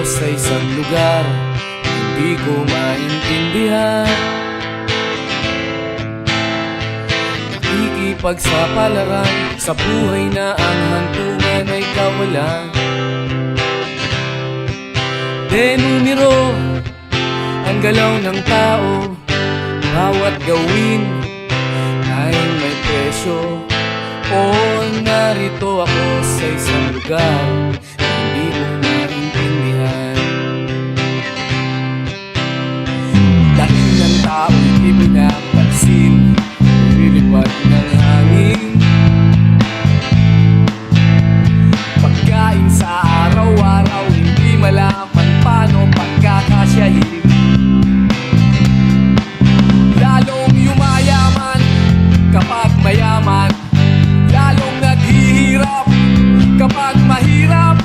sa isang lugar hindi ko maintindihan. Nakikipagsapalaran sa buhay na ang hantungan ay kawalan. Denumero ang galaw ng tao, bawat gawin ay may presyo. O narito ako sa isang lugar na hindi ko maintindihan. Dahil ng tao'y di pinapansin, nililipad ng hangin. Pagkain sa araw-araw, hindi malaman paano pagkakasyahin. Lalong yumayaman kapag mayaman, lalong naghihirap kapag mahirap.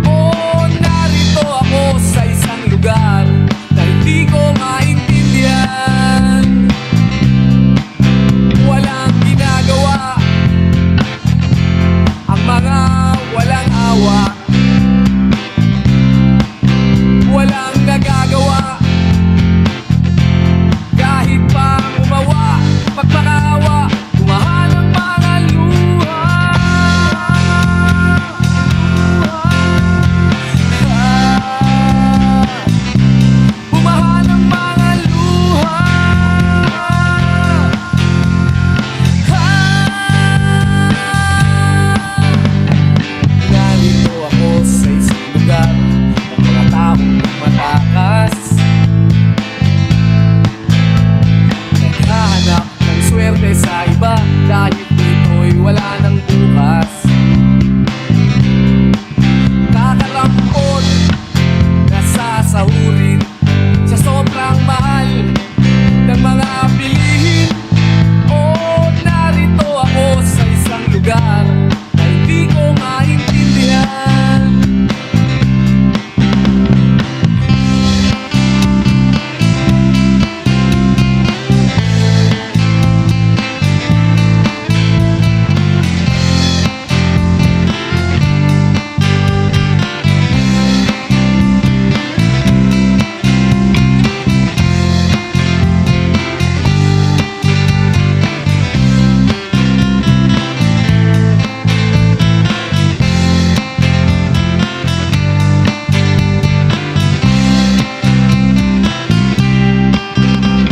Oh, narito ako sa isang lugar na hindi ko maintindihan. Walang ginagawa ang mga walang awa, walang nagagawa kahit pa umawa, pagpakaawa, tumahan ang mga luha. Bumahan ang mga luha. Narito ako sa isang lugar ng mga taong matakas, naghahanap ng swerte sa iba dahil dito'y wala ng bukas. Kakarampot, nasasahurin sa sobrang mahal ng mga bilihin. Oh, narito ako sa isang lugar na hindi ko maintindihan.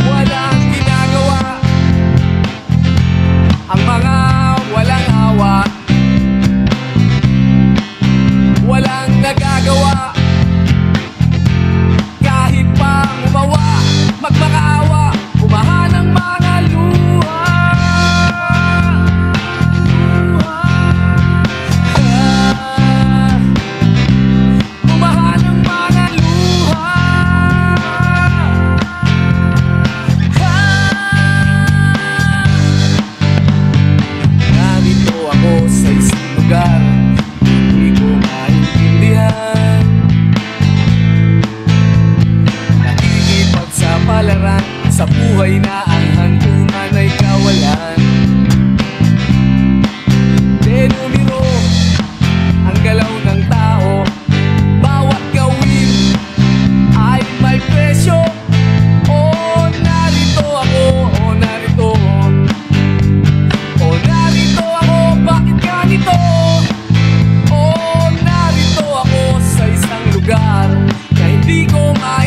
Walang ginagawa ang mga walang awa, walang nagagawa kahit pa umawa, magmakaawa, bumahan ang mga luha. Bumahan ang mga luha. Narito ako sa isang lugar hindi ko maintindihan. Nakikipagsapalaran sa buhay na ang hantungan ay kawalan. Denumero ang galaw ng tao, bawat gawin ay may presyo. Oh, narito ako, oh, narito. Oh, narito ako, bakit ganito? Oh, narito ako sa isang lugar na hindi ko maintindihan.